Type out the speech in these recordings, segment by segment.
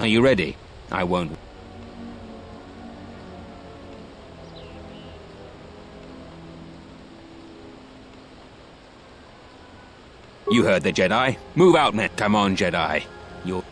Are you ready? I won't. You heard the Jedi. Move out, men. Come on, Jedi. You're...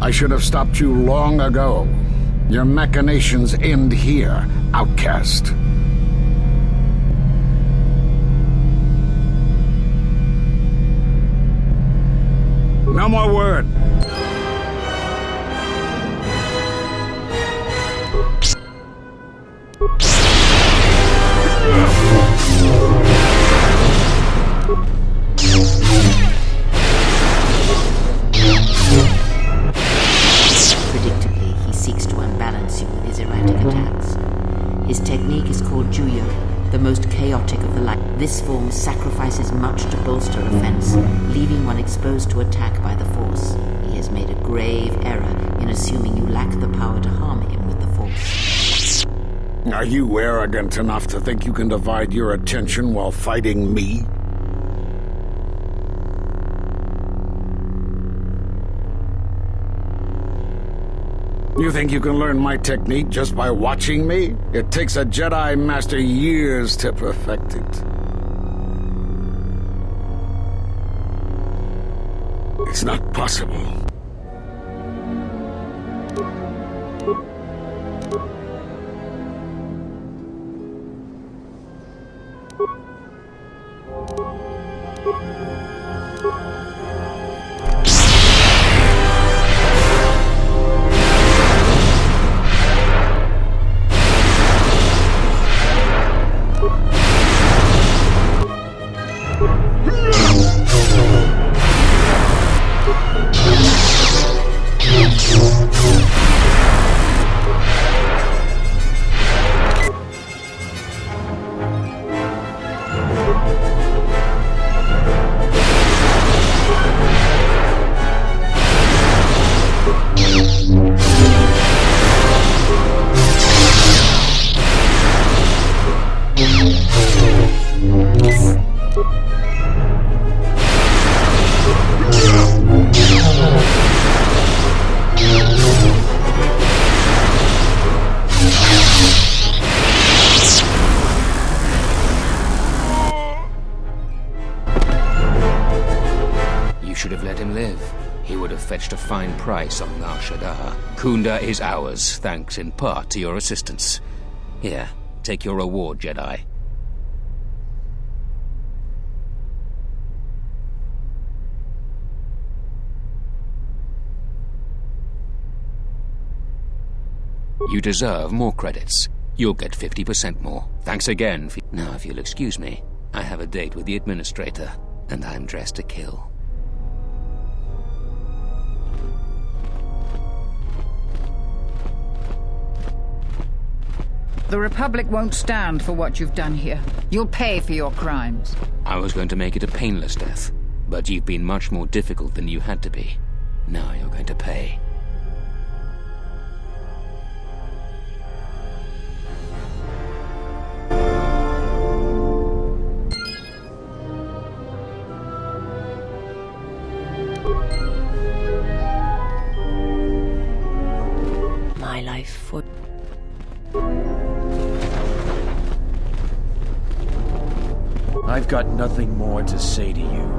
I should have stopped you long ago. Your machinations end here, outcast. No more word. Predictably, he seeks to unbalance you with his erratic attacks. His technique is called Juyo, the most chaotic of the light. This form sacrifices much to bolster offense, leaving one exposed to attack by the Force. He has made a grave error in assuming you lack the power to harm him with the Force. Are you arrogant enough to think you can divide your attention while fighting me? You think you can learn my technique just by watching me? It takes a Jedi Master years to perfect it. It's not possible. Should have let him live. He would have fetched a fine price on Nar Shaddaa. Kunda is ours, thanks in part to your assistance. Here, take your reward, Jedi. You deserve more credits. You'll get 50% more. Thanks again for... Now, if you'll excuse me, I have a date with the Administrator, and I'm dressed to kill. The Republic won't stand for what you've done here. You'll pay for your crimes. I was going to make it a painless death, but you've been much more difficult than you had to be. Now you're going to pay. I've got nothing more to say to you.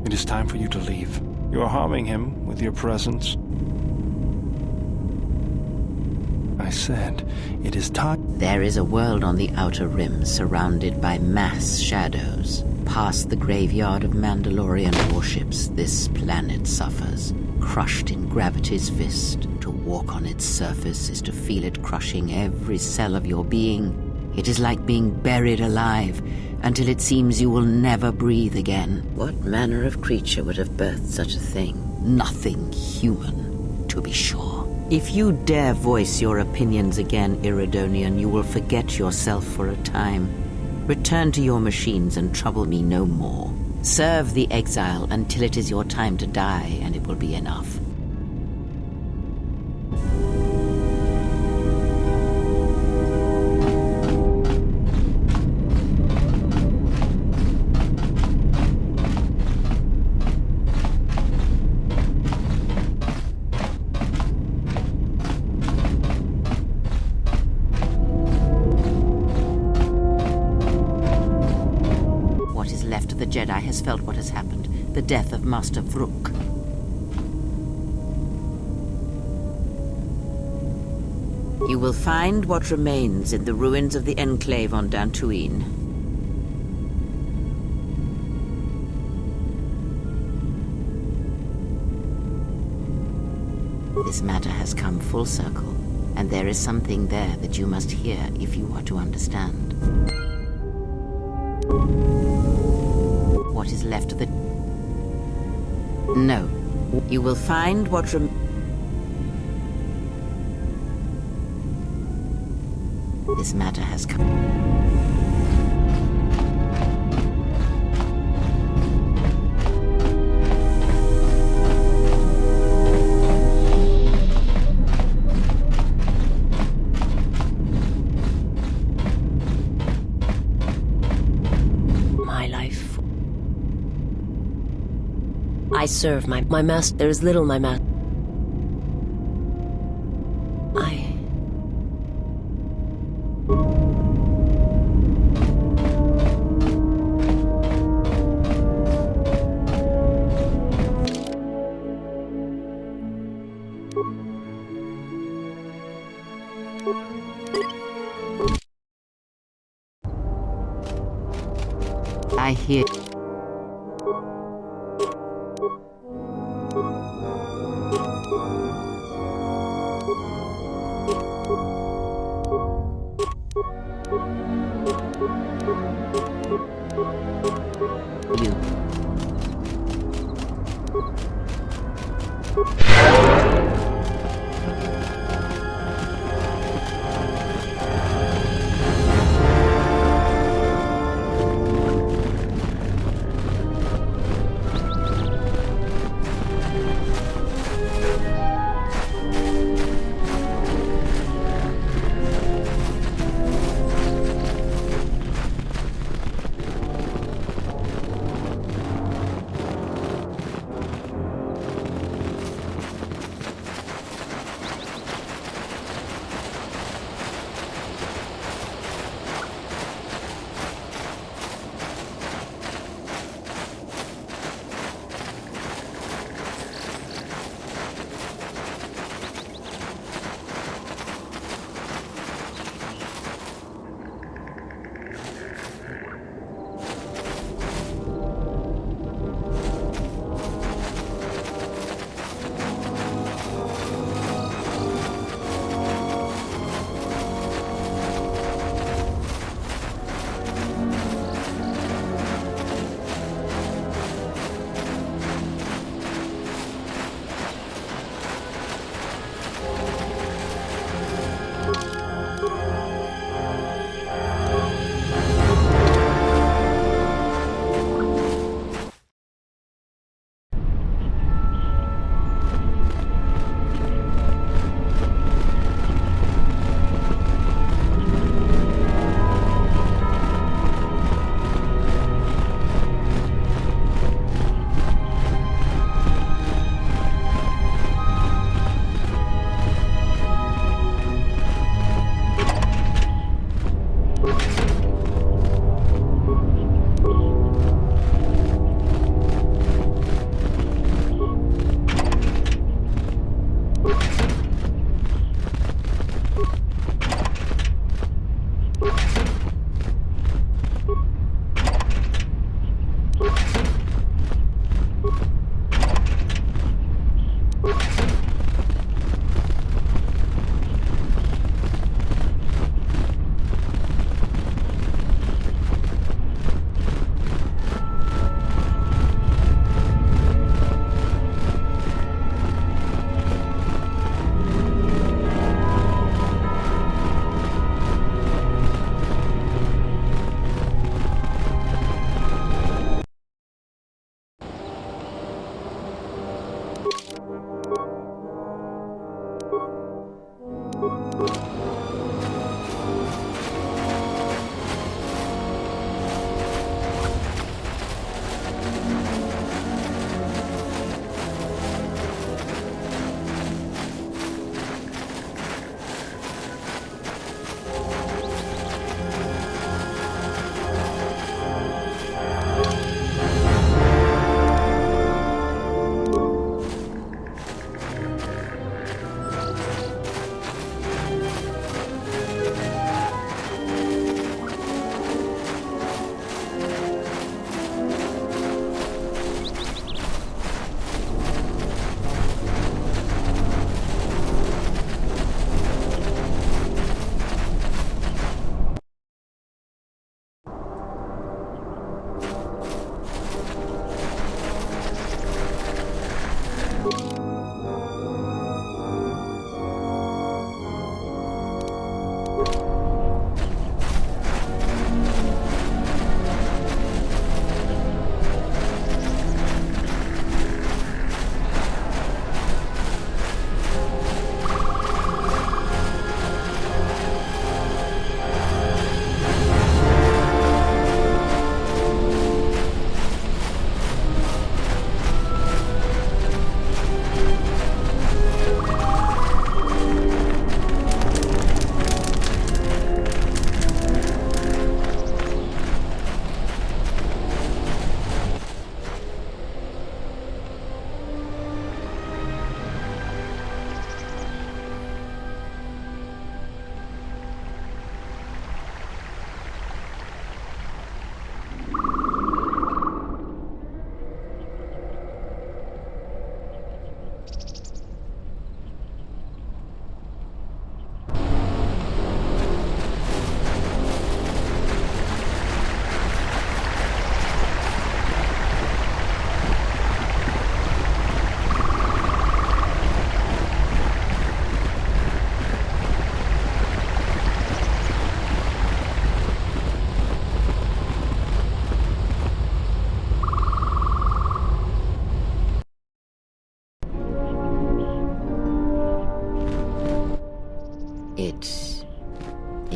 It is time for you to leave. You are harming him with your presence. I said, it is time. There is a world on the Outer Rim surrounded by mass shadows. Past the graveyard of Mandalorian warships, this planet suffers. Crushed in gravity's fist. To walk on its surface is to feel it crushing every cell of your being. It is like being buried alive, until it seems you will never breathe again. What manner of creature would have birthed such a thing? Nothing human, to be sure. If you dare voice your opinions again, Iridonian, you will forget yourself for a time. Return to your machines and trouble me no more. Serve the exile until it is your time to die, and it will be enough. The Jedi has felt what has happened, the death of Master Vrook. You will find what remains in the ruins of the Enclave on Dantooine. This matter has come full circle, and there is something there that you must hear if you are to understand. What is left of the... No. You will find what This matter has come... I serve my master. There is little my master. I hear...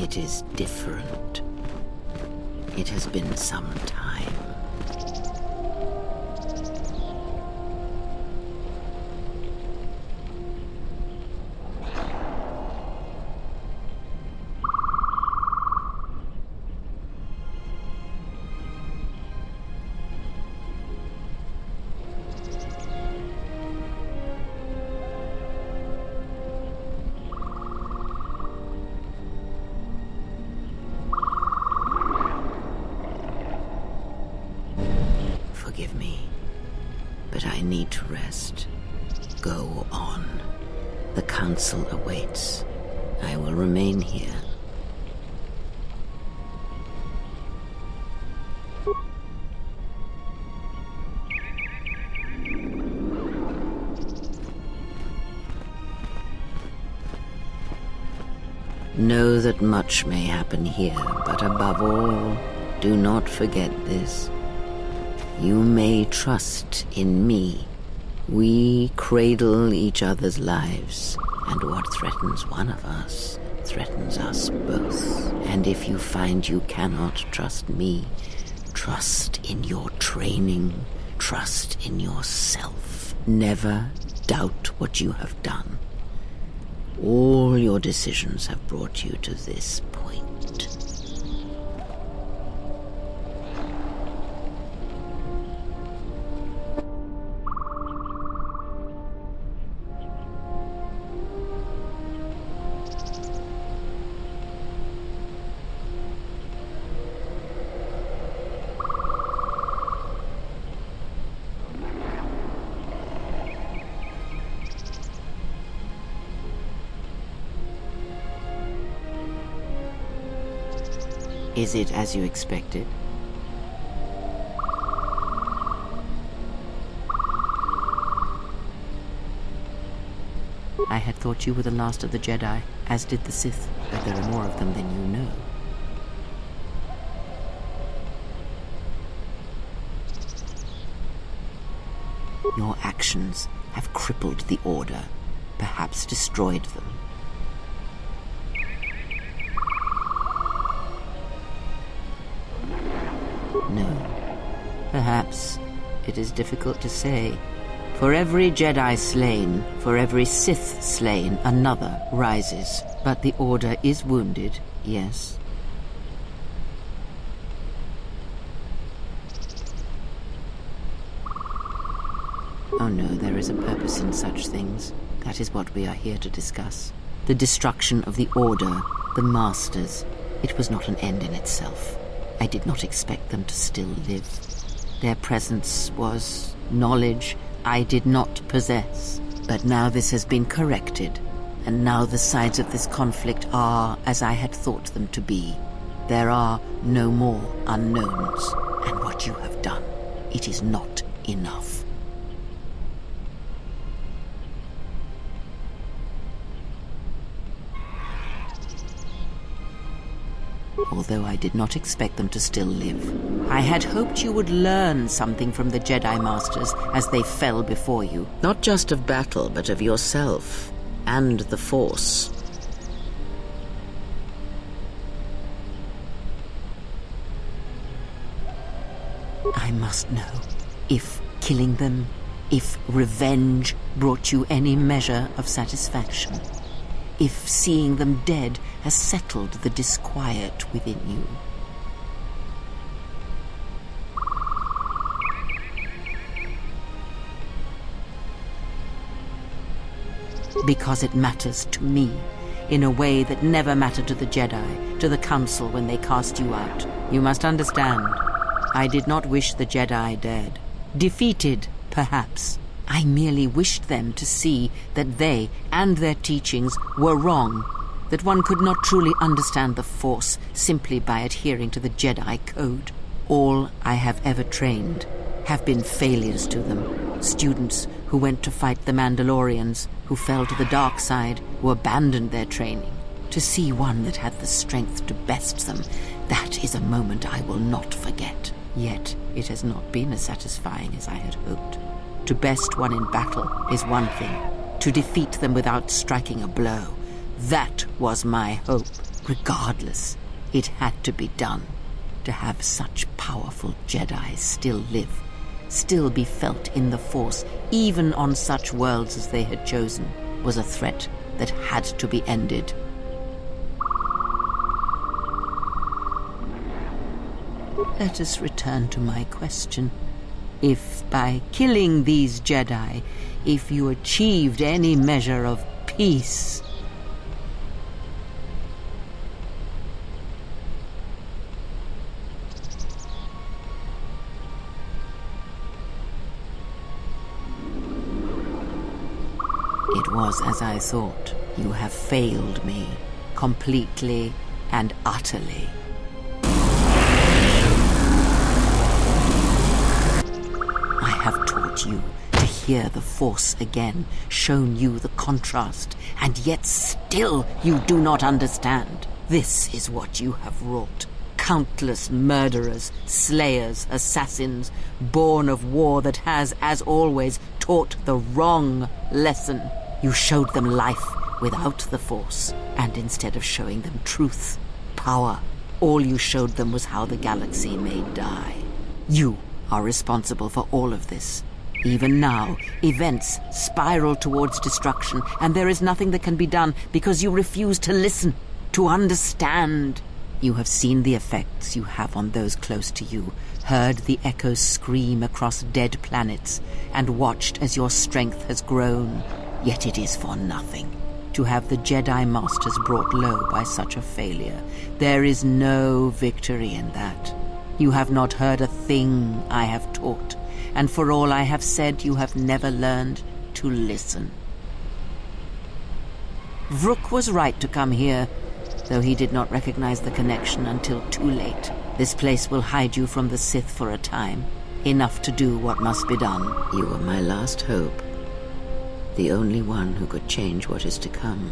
It is different. It has been some time. Forgive me, but I need to rest. Go on. The council awaits. I will remain here. Know that much may happen here, but above all, do not forget this. You may trust in me. We cradle each other's lives, and what threatens one of us threatens us both. And if you find you cannot trust me, trust in your training, trust in yourself. Never doubt what you have done. All your decisions have brought you to this point. Is it as you expected? I had thought you were the last of the Jedi, as did the Sith, but there are more of them than you know. Your actions have crippled the Order, perhaps destroyed them. No. Perhaps it is difficult to say. For every Jedi slain, for every Sith slain, another rises. But the Order is wounded, yes. Oh no, there is a purpose in such things. That is what we are here to discuss. The destruction of the Order, the Masters. It was not an end in itself. I did not expect them to still live. Their presence was knowledge I did not possess. But now this has been corrected, and now the sides of this conflict are as I had thought them to be. There are no more unknowns, and what you have done, it is not enough. Although I did not expect them to still live. I had hoped you would learn something from the Jedi Masters as they fell before you. Not just of battle, but of yourself and the Force. I must know if killing them, if revenge brought you any measure of satisfaction. If seeing them dead has settled the disquiet within you. Because it matters to me in a way that never mattered to the Jedi, to the Council when they cast you out. You must understand, I did not wish the Jedi dead. Defeated, perhaps. I merely wished them to see that they and their teachings were wrong, that one could not truly understand the Force simply by adhering to the Jedi Code. All I have ever trained have been failures to them. Students who went to fight the Mandalorians, who fell to the Darkside, who abandoned their training. To see one that had the strength to best them, that is a moment I will not forget. Yet it has not been as satisfying as I had hoped. To best one in battle is one thing. To defeat them without striking a blow, That was my hope. Regardless, it had to be done. To have such powerful Jedi still live, still be felt in the Force, even on such worlds as they had chosen, was a threat that had to be ended. Let us return to my question. If by killing these Jedi, if you achieved any measure of peace... It was as I thought. You have failed me, completely and utterly. I have taught you to hear the Force again, shown you the contrast, and yet still you do not understand. This is what you have wrought. Countless murderers, slayers, assassins, born of war that has, as always, taught the wrong lesson. You showed them life without the Force, and instead of showing them truth, power, all you showed them was how the galaxy may die. You are responsible for all of this. Even now, events spiral towards destruction, and there is nothing that can be done because you refuse to listen, to understand. You have seen the effects you have on those close to you, heard the echoes scream across dead planets, and watched as your strength has grown. Yet it is for nothing to have the Jedi Masters brought low by such a failure. There is no victory in that. You have not heard a thing I have taught, and for all I have said, you have never learned to listen. Vrook was right to come here, though he did not recognize the connection until too late. This place will hide you from the Sith for a time, enough to do what must be done. You were my last hope, the only one who could change what is to come.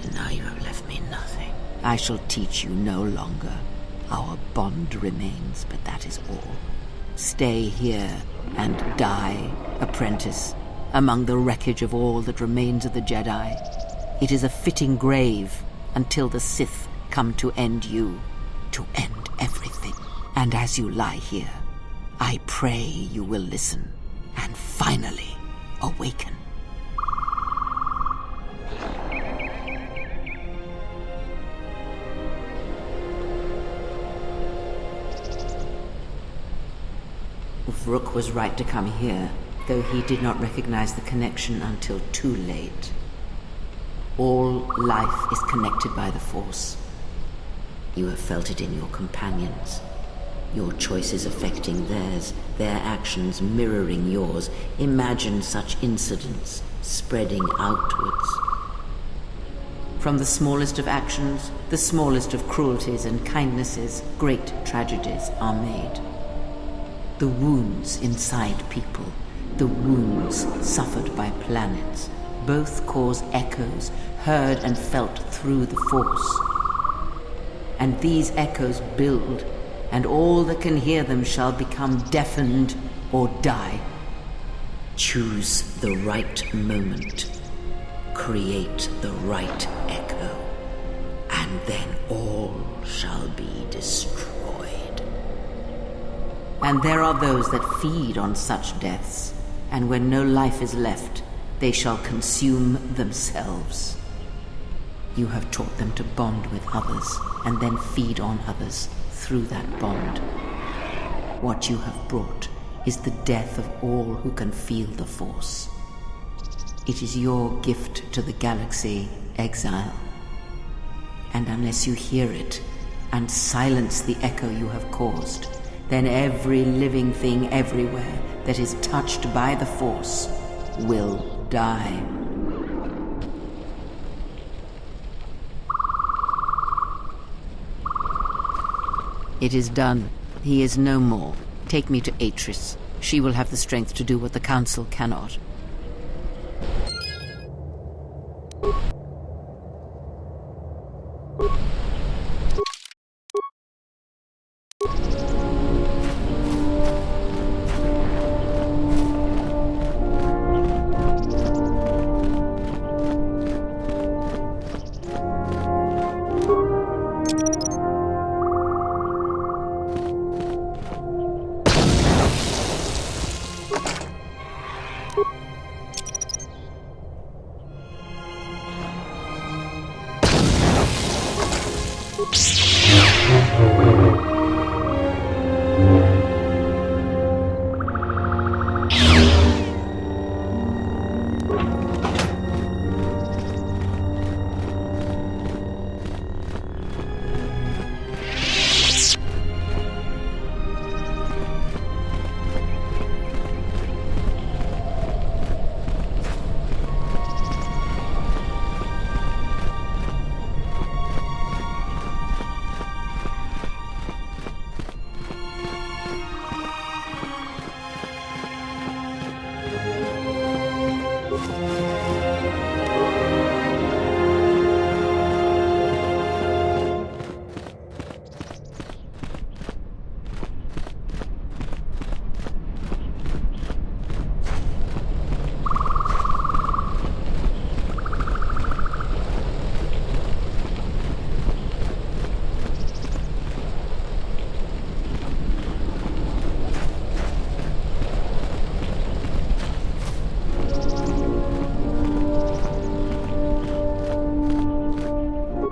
And now you have left me nothing. I shall teach you no longer. Our bond remains, but that is all. Stay here and die, apprentice, among the wreckage of all that remains of the Jedi. It is a fitting grave until the Sith come to end you, to end everything. And as you lie here, I pray you will listen and finally awaken. Vrook was right to come here, though he did not recognize the connection until too late. All life is connected by the Force. You have felt it in your companions. Your choices affecting theirs, their actions mirroring yours. Imagine such incidents spreading outwards. From the smallest of actions, the smallest of cruelties and kindnesses, great tragedies are made. The wounds inside people, the wounds suffered by planets, both cause echoes heard and felt through the Force. And these echoes build, and all that can hear them shall become deafened or die. Choose the right moment. Create the right echo. And then all shall be destroyed. And there are those that feed on such deaths, and when no life is left, they shall consume themselves. You have taught them to bond with others, and then feed on others through that bond. What you have brought is the death of all who can feel the Force. It is your gift to the galaxy, exile. And unless you hear it, and silence the echo you have caused, then every living thing everywhere that is touched by the Force will die. It is done. He is no more. Take me to Atris. She will have the strength to do what the Council cannot.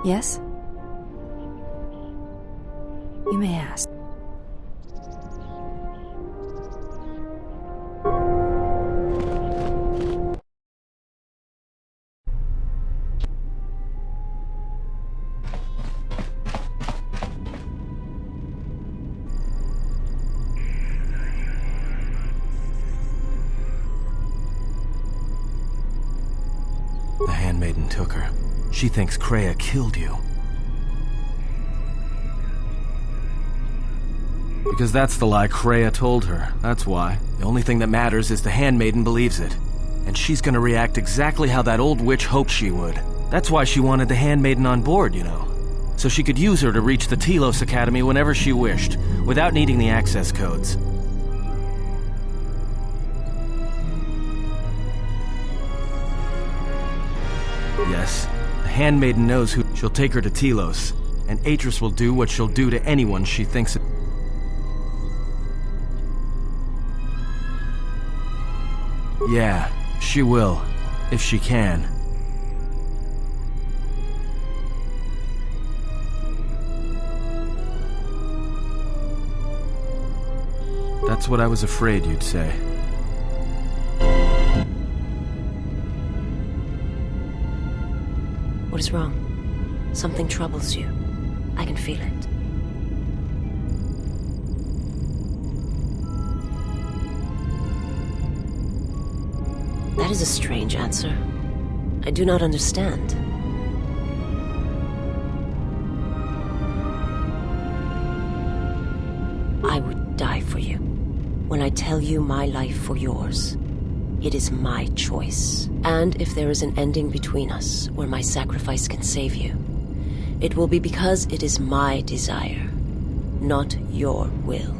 Yes? You may ask. The handmaiden took her. She thinks Kreia killed you. Because that's the lie Kreia told her, that's why. The only thing that matters is the handmaiden believes it. And she's gonna react exactly how that old witch hoped she would. That's why she wanted the handmaiden on board, you know. So she could use her to reach the Telos Academy whenever she wished, without needing the access codes. Yes, the handmaiden knows who. She'll take her to Telos, and Atris will do what she'll do to anyone she thinks it. Yeah, she will, if she can. That's what I was afraid you'd say. What is wrong? Something troubles you. I can feel it. That is a strange answer. I do not understand. I would die for you. When I tell you my life for yours, it is my choice. And if there is an ending between us where my sacrifice can save you, it will be because it is my desire, not your will.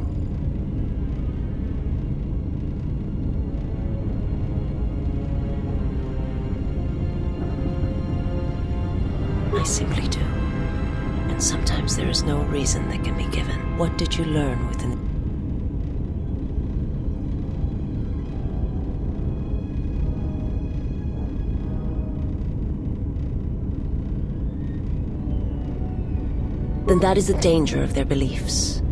I simply do. And sometimes there is no reason that can be given. What did you learn within Then that is the danger of their beliefs.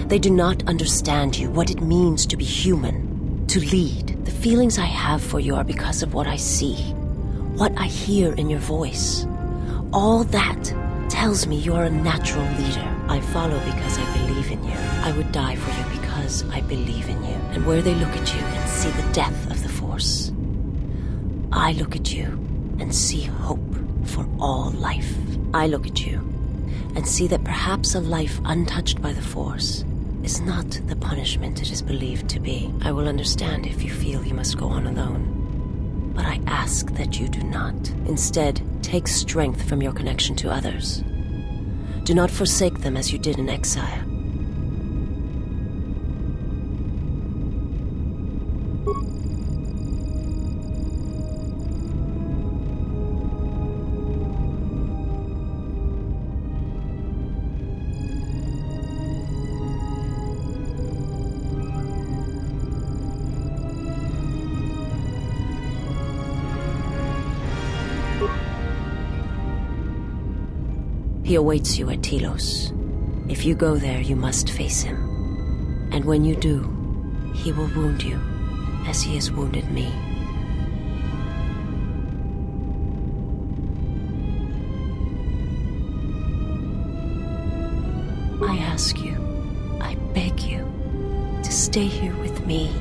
They do not understand you, what it means to be human, to lead. The feelings I have for you are because of what I see, what I hear in your voice. All that tells me you are a natural leader. I follow because I believe in you. I would die for you because I believe in you. And where they look at you and see the death of the Force, I look at you and see hope for all life. I look at you and see that perhaps a life untouched by the Force is not the punishment it is believed to be. I will understand if you feel you must go on alone. But I ask that you do not. Instead, take strength from your connection to others. Do not forsake them as you did in exile. He awaits you at Telos. If you go there, you must face him. And when you do, he will wound you, as he has wounded me. I ask you, I beg you, to stay here with me.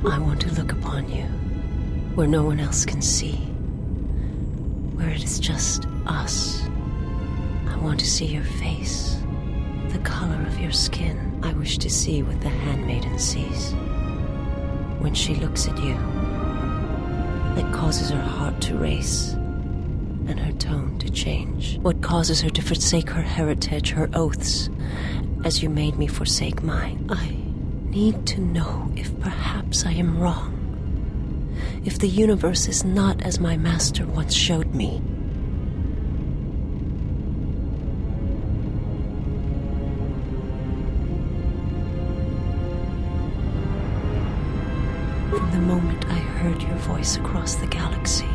I want to look upon you, where no one else can see, where it is just us. I want to see your face, the color of your skin. I wish to see what the handmaiden sees when she looks at you, that causes her heart to race and her tone to change. What causes her to forsake her heritage, her oaths, as you made me forsake mine. I need to know if perhaps I am wrong, if the universe is not as my master once showed me. From the moment I heard your voice across the galaxy,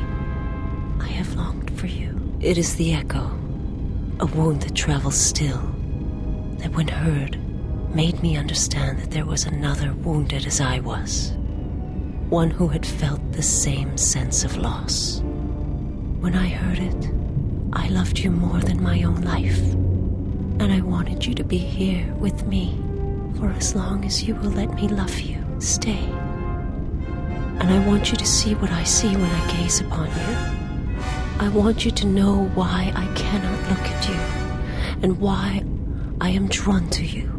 I have longed for you. It is the echo, a wound that travels still, that when heard, made me understand that there was another wounded as I was. One who had felt the same sense of loss. When I heard it, I loved you more than my own life. And I wanted you to be here with me for as long as you will let me love you. Stay. And I want you to see what I see when I gaze upon you. I want you to know why I cannot look at you, and why I am drawn to you.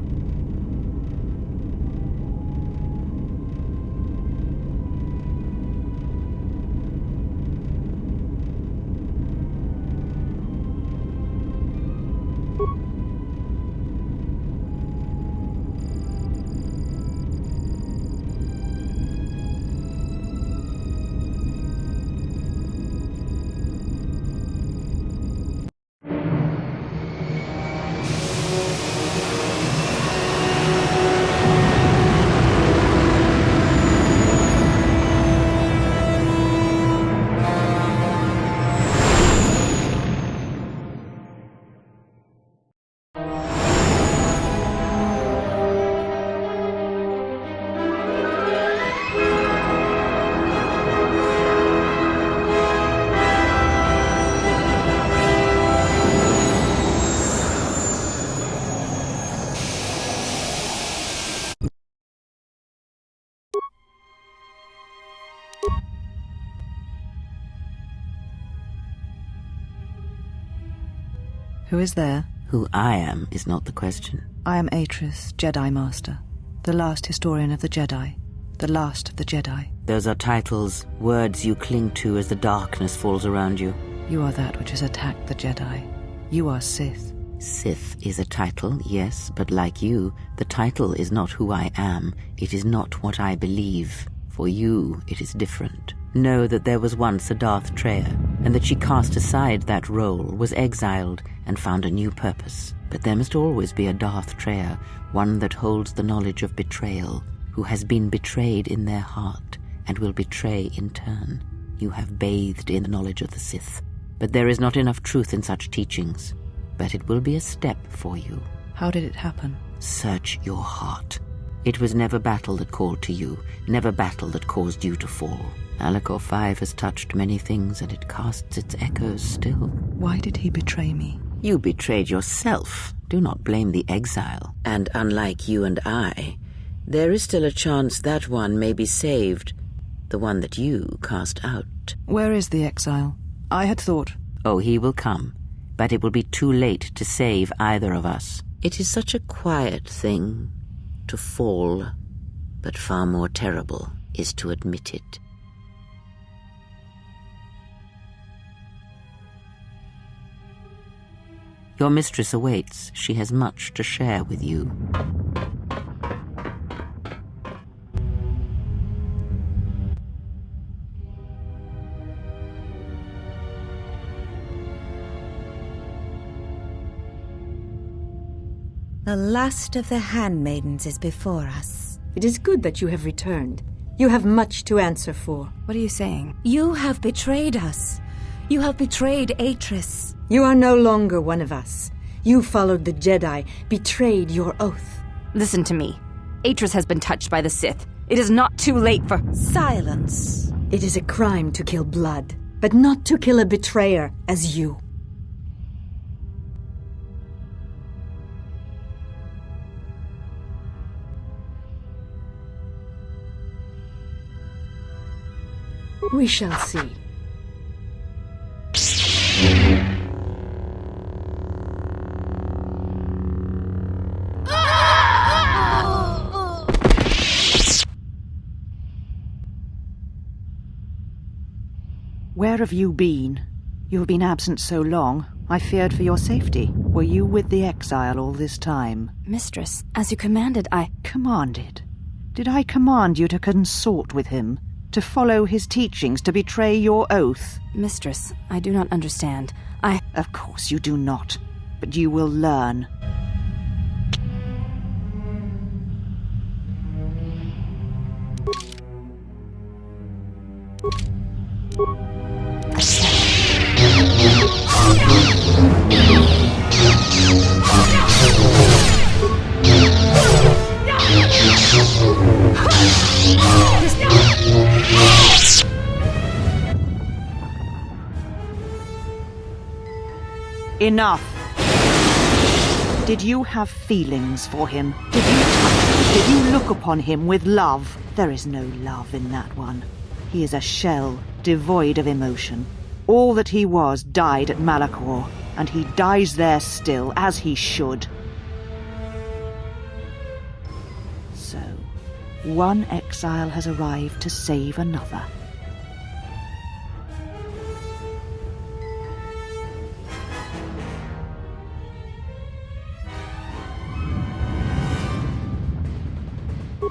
Who is there? Who I am is not the question. I am Atris, Jedi Master, the last historian of the Jedi, the last of the Jedi. Those are titles, words you cling to as the darkness falls around you. You are that which has attacked the Jedi. You are Sith. Sith is a title, yes, but like you, the title is not who I am. It is not what I believe. For you, it is different. Know that there was once a Darth Treya, and that she cast aside that role, was exiled, and found a new purpose. But there must always be a Darth Treya, one that holds the knowledge of betrayal, who has been betrayed in their heart, and will betray in turn. You have bathed in the knowledge of the Sith. But there is not enough truth in such teachings. But it will be a step for you. How did it happen? Search your heart. It was never battle that called to you, never battle that caused you to fall. Alacor 5 has touched many things, and it casts its echoes still. Why did he betray me? You betrayed yourself. Do not blame the exile. And unlike you and I, there is still a chance that one may be saved. The one that you cast out. Where is the exile? I had thought... Oh, he will come. But it will be too late to save either of us. It is such a quiet thing to fall, but far more terrible is to admit it. Your mistress awaits. She has much to share with you. The last of the handmaidens is before us. It is good that you have returned. You have much to answer for. What are you saying? You have betrayed us. You have betrayed Atris. You are no longer one of us. You followed the Jedi, betrayed your oath. Listen to me. Atris has been touched by the Sith. It is not too late for— Silence. It is a crime to kill blood, but not to kill a betrayer as you. We shall see. Where have you been? You have been absent so long, I feared for your safety. Were you with the exile all this time? Mistress, as you commanded, I— Commanded? Did I command you to consort with him? To follow his teachings, to betray your oath? Mistress, I do not understand. Of course you do not, but you will learn. Enough! Did you have feelings for him? Did you touch him? Did you look upon him with love? There is no love in that one. He is a shell, devoid of emotion. All that he was died at Malachor, and he dies there still, as he should. So, one exile has arrived to save another.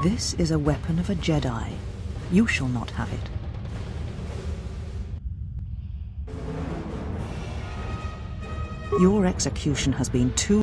This is a weapon of a Jedi. You shall not have it. Your execution has been too...